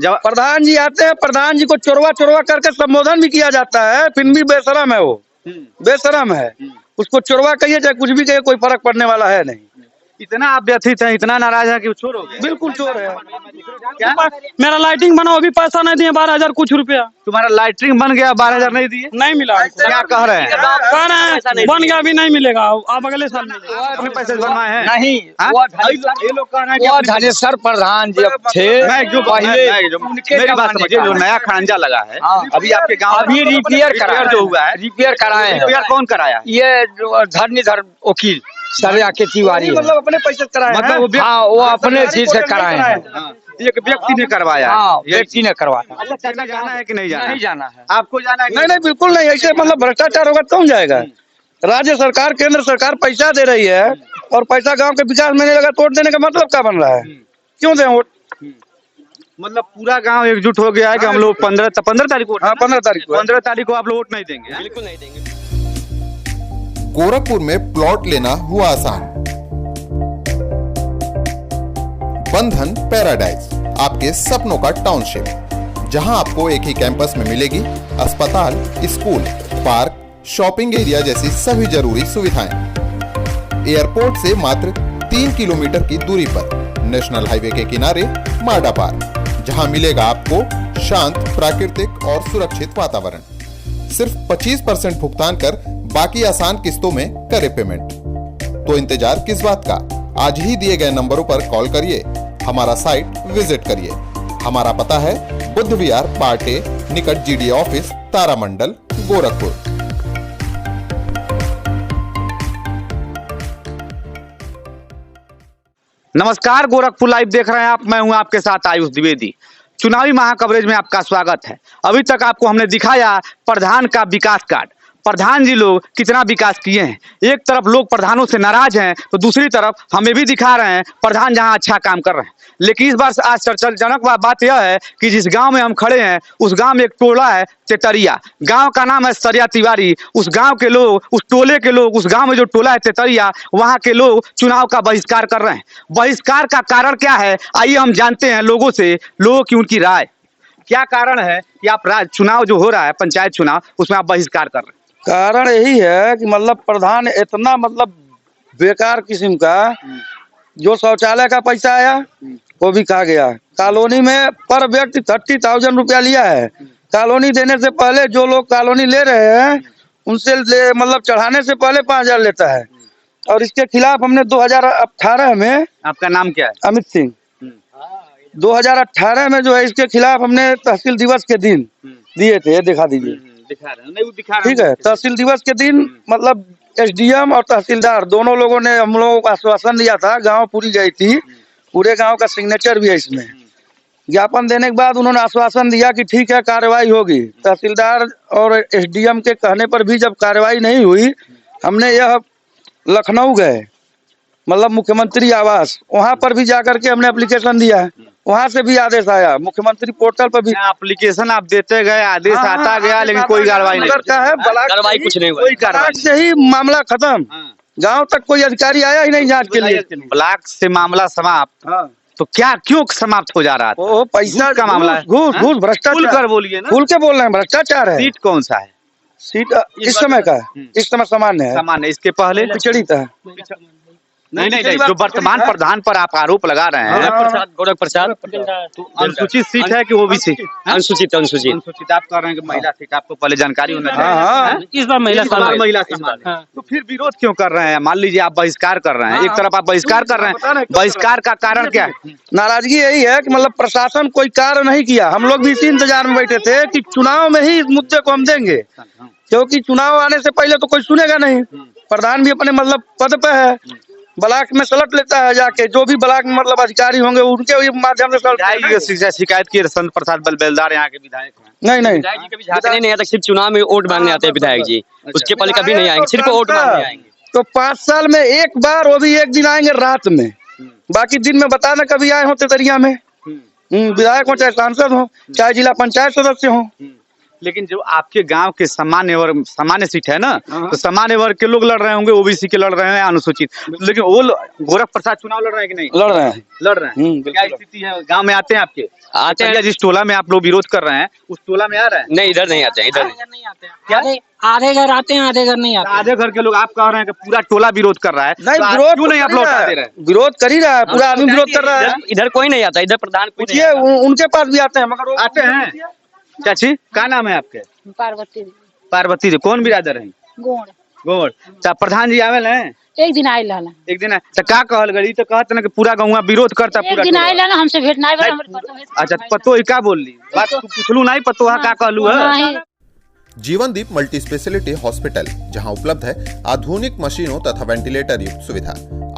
प्रधान जी आते हैं, प्रधान जी को चोरवा चोरवा करके संबोधन भी किया जाता है, फिर भी बेशरम है वो, बेशरम है। उसको चोरवा कहिए चाहे कुछ भी कहिए, कोई फर्क पड़ने वाला है नहीं। इतना आप व्यथित हैं, इतना नाराज है कि वो चोर हो गए। बिल्कुल चोर है। क्या मेरा लाइटिंग बना, अभी पैसा नहीं दिए, 12,000 कुछ रुपया तुम्हारा लाइटरिंग बन गया, 12,000 नहीं दिए? नहीं मिला। क्या कह रहे हैं? कह रहे हैं बन गया, अभी नहीं मिलेगा, आप अगले साल मिलेगा। अपने पैसे बनवाए हैं? नहीं, ये लोग कह रहे हैं कि वो अपने- धनेश्वर प्रधान जी थे जो मेरी बात समझिए, जो नया खड़ंजा लगा है अभी आपके गांव अभी रिपेयर जो हुआ है, रिपेयर कराए हैं। रिपेयर कौन कराया? ये धरणीधर वकील सरिया के तिवारी है। मतलब अपने पैसे कराए हैं। मतलब हाँ, वो अपने चीज से कराए हैं। एक व्यक्ति ने करवाया है। हाँ, व्यक्ति ने करवाया। अच्छा, चाचा जाना है कि नहीं जाना? नहीं जाना है। आपको जाना है कि नहीं नहीं बिल्कुल नहीं, ऐसे मतलब भ्रष्टाचार होगा कौन जाएगा। राज्य सरकार केंद्र सरकार पैसा दे रही है और पैसा गांव के विकास में नहीं लगा तो वोट देने का मतलब क्या बन रहा है? क्यों दें वोट? मतलब पूरा गांव एकजुट हो गया है कि हम लोग 15 तारीख को, हाँ 15 तारीख को। 15 तारीख को आप लोग वोट नहीं देंगे? बिल्कुल नहीं देंगे। गोरखपुर में प्लॉट लेना हुआ आसान। बंधन पैराडाइज, आपके सपनों का टाउनशिप, जहां आपको एक ही कैंपस में मिलेगी अस्पताल, स्कूल, पार्क, शॉपिंग एरिया जैसी सभी जरूरी सुविधाएं। एयरपोर्ट से मात्र 3 किलोमीटर की दूरी पर नेशनल हाईवे के किनारे माडा पार्क, जहां मिलेगा आपको शांत, प्राकृतिक और सुरक्षित वातावरण। सिर्फ 25% भुगतान कर बाकी आसान किस्तों में करे पेमेंट। तो इंतजार किस बात का? आज ही दिए गए नंबरों पर कॉल करिए, हमारा साइट विजिट करिए। हमारा पता है बुद्ध विहार पार्टे निकट जीडी ऑफिस, तारामंडल, गोरखपुर। नमस्कार, गोरखपुर लाइव देख रहे हैं आप। मैं हूं आपके साथ आयुष द्विवेदी। चुनावी महाकवरेज में आपका स्वागत है। अभी तक आपको हमने दिखाया प्रधान का विकास कार्ड। प्रधान जी लोग कितना विकास किए हैं। एक तरफ लोग प्रधानों से नाराज हैं तो दूसरी तरफ हमें भी दिखा रहे हैं प्रधान जहां अच्छा काम कर रहे हैं। लेकिन इस बार आज चर्चाजनक बात यह है कि जिस गांव में हम खड़े हैं उस गांव में एक टोला है तेतरिया। गांव का नाम है सरिया तिवारी। उस गांव के लोग, उस टोले के लोग, उस गांव में जो टोला है तेतरिया, वहां के लोग चुनाव का बहिष्कार कर रहे हैं। बहिष्कार का कारण क्या है, आइए हम जानते हैं लोगों से, लोगों की उनकी राय। क्या कारण है कि आप चुनाव जो हो रहा है, पंचायत चुनाव, उसमें आप बहिष्कार कर रहे हैं? कारण यही है कि मतलब प्रधान इतना मतलब बेकार किस्म का, जो शौचालय का पैसा आया वो भी खा गया। कॉलोनी में पर व्यक्ति 30,000 रुपया लिया है। कॉलोनी देने से पहले जो लोग कॉलोनी ले रहे हैं उनसे मतलब चढ़ाने से पहले 5,000 लेता है। और इसके खिलाफ हमने 2018 में, आपका नाम क्या है? अमित सिंह, 2018 में जो है इसके खिलाफ हमने तहसील दिवस के दिन दिए थे। ये दिखा दीजिए, दिखा रहे हैं, नहीं वो दिखा रहे हैं। ठीक है। तहसील दिवस के दिन मतलब एसडीएम और तहसीलदार दोनों लोगों ने हम लोगों को आश्वासन दिया था। गांव पूरी गई थी, पूरे गांव का सिग्नेचर भी है इसमें। ज्ञापन देने के बाद उन्होंने आश्वासन दिया कि ठीक है कार्रवाई होगी। तहसीलदार और एसडीएम के कहने पर भी जब कार्रवाई नहीं हुई, हमने यह लखनऊ गए, मतलब मुख्यमंत्री आवास, वहां पर भी जाकर के हमने एप्लीकेशन दिया है। वहां से भी आदेश आया, मुख्यमंत्री पोर्टल पर भी एप्लीकेशन आप देते गए, आदेश आता गया, लेकिन कोई कार्रवाई नहीं। कार्रवाई कुछ नहीं हुआ। कोई कार्रवाई से ही मामला खत्म। गांव तक कोई अधिकारी आया ही नहीं जांच के लिए। ब्लॉक से मामला समाप्त, तो क्या क्यों समाप्त हो जा रहा था? वो पैसा का मामला है, घूस घूस भ्रष्टाचार। खुल कर बोलिए ना। खुल के बोल रहे हैं, भ्रष्टाचार है। सीट कौन सा है? सीट इस समय का, इस समय सामान्य है, सामान्य। इसके पहले पिछड़ी था। नहीं, जो वर्तमान प्रधान पर आप आरोप लगा रहे हैं, गोरख प्रसाद, तो अनुसूचित सीट है कि ओबीसी? अनुसूचित अनुसूचित। आप कह रहे हैं कि महिला सीट, आपको पहले जानकारी होना हाँ, चाहिए। इस बार महिला महिला सम्मान। तो फिर विरोध क्यों कर रहे हैं? मान लीजिए आप बहिष्कार कर रहे हैं, एक तरफ आप बहिष्कार कर रहे हैं, बहिष्कार का कारण क्या है? नाराजगी यही है कि मतलब प्रशासन कोई कार्य नहीं किया। हम लोग भी इसी इंतजार में बैठे थे कि चुनाव में ही इस मुद्दे को हम देंगे, क्योंकि चुनाव आने से पहले तो कोई सुनेगा नहीं। प्रधान भी अपने मतलब पद पे है, ब्लॉक में सलट लेता है जाके, जो भी ब्लॉक में मतलब अधिकारी होंगे उनके माध्यम से शिकायत की। संत प्रसाद बेलदार यहाँ के विधायक हैं। नहीं झांकने नहीं आता, सिर्फ चुनाव में वोट मांगने आते हैं विधायक जी। उसके पहले कभी नहीं आएंगे, सिर्फ वोट मांगने आएंगे। तो 5 साल में एक बार, वो भी एक दिन आएंगे रात में, बाकी दिन में बताना कभी आए हो तेतरिया में। विधायक हो चाहे सांसद हो चाहे जिला पंचायत सदस्य हो, लेकिन जो आपके गांव के सामान्य सीट है ना, तो सामान्य वर्ग के लोग लड़ रहे होंगे, ओबीसी के लड़ रहे हैं, अनुसूचित, लेकिन वो गोरख प्रसाद चुनाव लड़ रहे हैं कि नहीं? लड़ रहे हैं। लड़ रहे हैं। क्या स्थिति है गांव में? आते हैं आपके? आते हैं। जिस टोला में आप लोग विरोध कर रहे हैं उस टोला में आ रहे हैं? नहीं, इधर नहीं आते हैं, इधर नहीं आते हैं। आधे घर आते हैं, आधे घर नहीं आते। आधे घर के लोग आप कह रहे हैं कि पूरा टोला विरोध कर रहा है, नहीं, तो आप विरोध क्यों नहीं आप लौटा दे रहे हैं? विरोध कर ही रहा है, पूरा आदमी विरोध कर रहा है। इधर कोई नहीं आता, इधर प्रधान कोई नहीं पूछिए आता। उनके पास भी आते हैं, मगर वो आते हैं। चाची क्या नाम है आपके? पार्वती पार्वती जी। कौन बिरादर है? गोड़ गोड़। तो प्रधान जी आवेल हैं? एक दिन आयल रहना, एक दिन तो का कहल गई, तो कहत ना कि पूरा गाँव विरोध करता एक पूरा दिन टोला। आयल रहना, हमसे भेंट नहीं भेल, हमरे पतो है। अच्छा, पतो ही का बोल ली बात तू पूछलू नहीं, पतो है का कहलू है? नहीं। जीवनदीप मल्टी स्पेशलिटी हॉस्पिटल, जहां उपलब्ध है आधुनिक मशीनों तथा वेंटिलेटर युक्त सुविधा,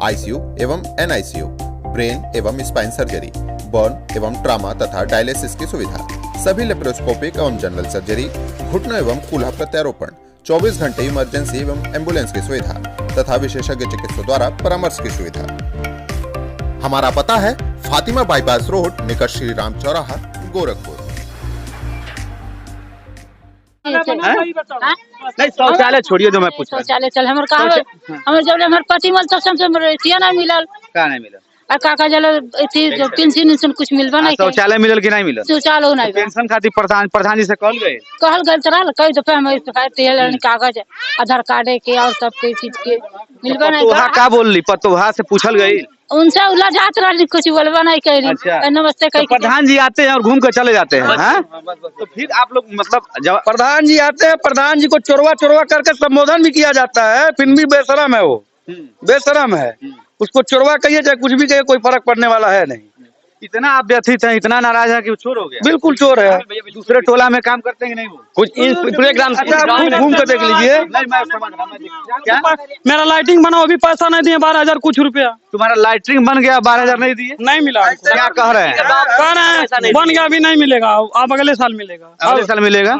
आईसीयू एवं एनआईसीयू, ब्रेन एवं स्पाइन सर्जरी, बर्न एवं ट्रामा तथा डायलिसिस की सुविधा, सभी लेप्रोस्कोपिक एवं जनरल सर्जरी, घुटनों एवं कूल्हा प्रत्यारोपण, 24 घंटे इमरजेंसी एवं एम्बुलेंस की सुविधा तथा विशेषज्ञ चिकित्सक द्वारा परामर्श की सुविधा। हमारा पता है फातिमा बाईपास रोड, निकट श्री राम चौराहा, गोरखपुर। नहीं, शौचालय छोड़िए जो मैं पूछ रहा हूँ। शौचालय चल हमर कहा हमर जब हमर पति मल तब से हमरे रिटिया नहीं मिलल, का नहीं मिला? और काका जल एथी पेंशन कुछ मिलबा नहीं। शौचालय मिलल कि नहीं मिलल? शौचालय नहीं बा। पेंशन खातिर प्रधान जी से कहल गए? कहल गल तरा कई दफे हम तेल कागज आधार कार्ड के और सब के चीज के मिलबा नहीं। पतोहा का बोल ली? पतोहा से पूछल गई? उनसे उलझात रही, कुछ बोलबा नहीं करी। अच्छा। नमस्ते तो कही प्रधान जी आते हैं और घूम कर चले जाते हैं, हाँ? तो फिर आप लोग मतलब जब प्रधान जी आते हैं, प्रधान जी को चोरवा करके संबोधन भी किया जाता है, फिर भी बेशरम है वो, बेशरम है। उसको चोरवा कहिए चाहे कुछ भी कहिए, कोई फर्क पड़ने वाला है नहीं। इतना आप व्यथित है, इतना नाराज है कि वो चोर हो गया? बिल्कुल चोर है। दूसरे टोला में काम करते हैं कि नहीं वो? कुछ पूरे ग्राम अच्छा, आप घूम कर देख लीजिए। नहीं, मैं समझ रहा हूँ। क्या मेरा लाइटिंग बना, वो भी पैसा नहीं दिए, 12,000 कुछ रुपया तुम्हारा लाइटरिंग बन गया, 12,000 नहीं दिए? नहीं मिला। क्या कह रहे हैं? कह रहे हैं बन गया, अभी नहीं मिलेगा, अब अगले साल मिलेगा। अगले साल मिलेगा?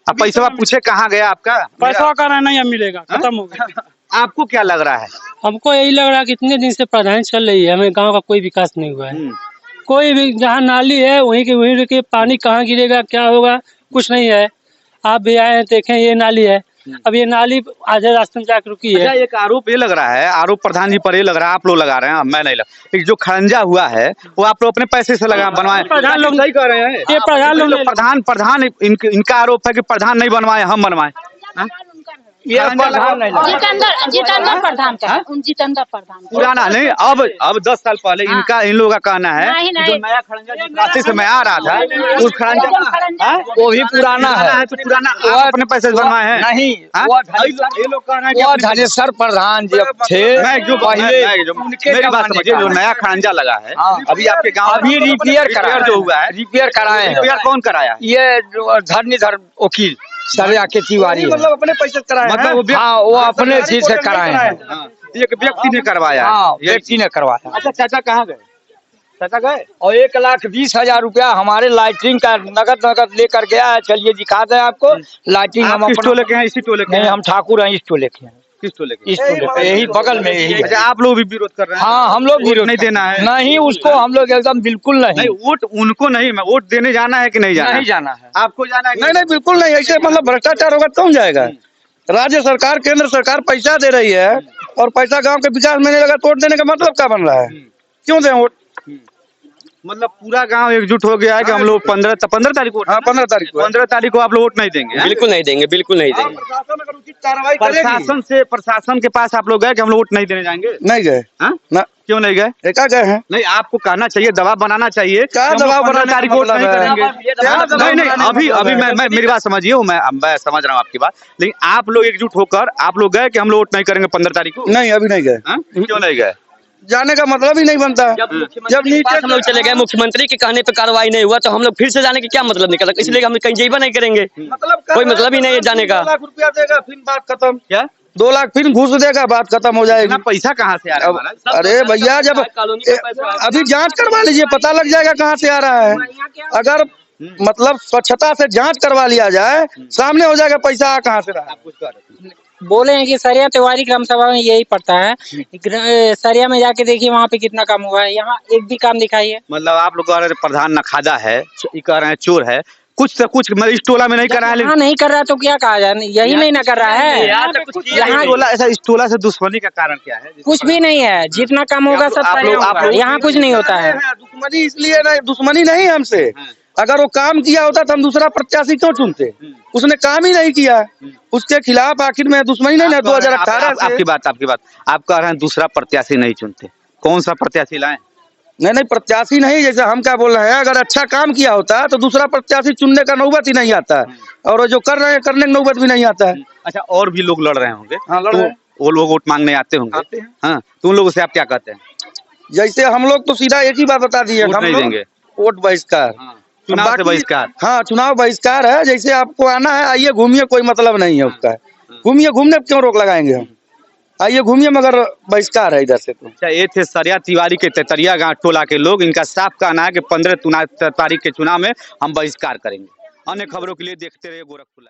अब पैसा पूछे कहाँ गया आपका? पैसा कह रहे हैं नहीं, अब मिलेगा, खत्म हो गया। आपको क्या लग रहा है? हमको यही लग रहा है कि इतने दिन से प्रधान चल रही है, हमें गांव का कोई विकास नहीं हुआ है। कोई भी जहाँ नाली है वहीं के वहीं के पानी कहाँ गिरेगा, क्या होगा, कुछ नहीं है। आप भी आए हैं, देखें ये नाली है, अब ये नाली आधे रास्ते में जाकर रुकी है। अच्छा, एक आरोप ये लग रहा है, आरोप प्रधान जी पर ये लग रहा है, आप लोग लगा रहे हैं, मैं नहीं लगा, जो खरंजा हुआ है वो आप लोग अपने पैसे से लगा बनवाए? प्रधान लोग सही कह रहे हैं। ये प्रधान लोग प्रधान इनका आरोप है कि प्रधान नहीं बनवाए, हम बनवाए। जितेंद्र प्रधान का है, उन जितेंद्र प्रधान का। पुराना नहीं, अब 10 साल पहले इनका, इन लोगों का कहना है नहीं, कि जो नहीं। नया खरंजा जिस रास्ते से मैं आ रहा था उस खरंजा वो भी पुराना है। तो पुराना आप अपने पैसे से बनवाए हैं? नहीं, हाँ? ये लोग कह रहे हैं कि वो अपने- धनेश्वर प्रधान जब थे मेरी बात समझिए, जो नया खरंजा लगा है अभी आपके गांव अभी रिपेयर जो हुआ है, रिपेयर कराए हैं। रिपेयर कौन कराया? ये धरणीधर वकील सरिया के तिवारी है। मतलब अपने पैसे से कराए मतलब हैं। वो हाँ, वो अपने चीज से कराए हैं। हाँ, एक व्यक्ति ने करवाया है। हाँ, व्यक्ति ने करवाया। अच्छा, चाचा कहाँ गए? चाचा गए? और 1,20,000 रुपया हमारे लाइटिंग का नगद लेकर गया है। चलिए दिखा दें आपको लाइटिंग। आप हम किस टोले के हैं? इसी टोले के नहीं, हैं? हम ठाकुर हैं, इस टोले के हैं। किस टोले के? इस टोले पे, यही बगल में यही है। अच्छा, आप लोग भी विरोध कर रहे हैं? हाँ, हम लोग वोट विरोध नहीं देना है? नहीं, उसको हम लोग एकदम बिल्कुल नहीं, नहीं वोट उनको नहीं, मैं वोट देने जाना है कि नहीं जाना? नहीं जाना है। आपको जाना है कि नहीं नहीं, बिल्कुल नहीं। ऐसे मतलब भ्रष्टाचार होगा तो कौन जाएगा? राज्य सरकार, केंद्र सरकार पैसा दे रही है और पैसा गांव के विकास में नहीं लगा, तो वोट देने का मतलब क्या बन रहा है? क्यों दें वोट? मतलब पूरा गांव एकजुट हो गया है कि हम लोग 15 तारीख को? हाँ, 15 तारीख को। 15 तारीख को आप लोग वोट नहीं देंगे? हाँ? बिल्कुल नहीं देंगे, बिल्कुल नहीं देंगे। प्रशासन अगर उचित कार्रवाई करेगी। प्रशासन के पास आप लोग गए कि हम लोग वोट नहीं देने जाएंगे? नहीं गए हाँ? ना, क्यों नहीं गए? एका गए हैं। नहीं, आपको कहना चाहिए, दबाव बनाना चाहिए। क्या कि हम लोग दबाव 15 बनाने का तारीख को वोट मतलब नहीं है? करेंगे? क्या दबाव नहीं नहीं, बनाने का अभी मतलब अभी है? मैं मेरी बात समझिए, मैं समझ रहा हूँ आपकी बात, लेकिन आप लोग एकजुट होकर आप लोग गए कि हम लोग वोट नहीं करेंगे 15 तारीख को? नहीं, अभी नहीं गए। हाँ? क्यों नहीं गए? जाने का मतलब ही नहीं बनता। जब नीचे हम लोग चले गए, मुख्यमंत्री के कहने पे कार्रवाई नहीं हुआ, तो हम लोग फिर से जाने के क्या मतलब निकला? इसलिए हम कहीं जेबा नहीं करेंगे। मतलब कोई मतलब ही नहीं है जाने का। 2 लाख रुपया देगा, फिर बात खत्म। क्या 2 लाख फिर घूस देगा, बात खत्म हो जाएगी। इतना पैसा कहाँ से आ रहा है हमारा? अरे भैया, जब अभी जांच करवा लीजिए, पता लग जाएगा कहाँ से आ रहा है। अगर मतलब स्वच्छता से जांच करवा लिया जाए, सामने हो जाएगा पैसा कहाँ से रहा है। बोले हैं कि सरिया तिवारी ग्राम सभा में यही पड़ता है। सरिया में जाके देखिए वहाँ पे कितना काम हुआ है, यहाँ एक भी काम दिखाई है। मतलब आप लोग कह रहे हैं प्रधान नखादा है, कह रहे हैं चोर है। कुछ से कुछ मतलब इस टोला में नहीं कर रहा है यहाँ नहीं कर रहा तो क्या कहा जाए, यही नहीं ना कर रहा है। यहाँ इस टोला से दुश्मनी का कारण क्या है? कुछ भी नहीं है, जितना कम होगा सब आप लोग- आप लोग- यहाँ कुछ नहीं होता है। दुश्मनी इसलिए नहीं, दुश्मनी नहीं है हमसे। अगर वो काम किया होता तो हम दूसरा प्रत्याशी क्यों चुनते? उसने काम ही नहीं किया, उसके खिलाफ आखिर में दुश्मनी नहीं ना। 2018 से आपकी बात आप कह रहे हैं दूसरा प्रत्याशी नहीं चुनते, कौन सा प्रत्याशी लाए? नहीं प्रत्याशी नहीं, जैसे हम क्या बोल रहे हैं, अगर अच्छा काम किया होता तो दूसरा प्रत्याशी चुनने का नौबत ही नहीं आता, और जो कर रहे हैं करने का नौबत भी नहीं आता है। अच्छा, और भी लोग लड़ रहे होंगे? हाँ, लड़ रहे हैं। वो लोग वोट मांगने आते होंगे? आते हैं। हाँ, तो उन लोगों से आप क्या कहते हैं? जैसे हम लोग तो सीधा एक ही बात बता दिए, वोट हम नहीं लोग देंगे। वोट बहिष्कार। चुनाव से बाकी- बहिष्कार। हाँ, चुनाव बहिष्कार है। जैसे आपको आना है आइए घूमिए, कोई मतलब नहीं है उसका। घूमिए, घूमने पे क्यों रोक लगाएंगे हम? आइए घूमिए, मगर बहिष्कार है इधर से तो। अच्छा, ये थे सरिया तिवारी के तेतरिया गांव टोला के लोग। इनका साफ कहना है कि 15 तारीख के चुनाव में हम बहिष्कार करेंगे। अन्य खबरों के लिए देखते रहिए गोरखपुर लाइव।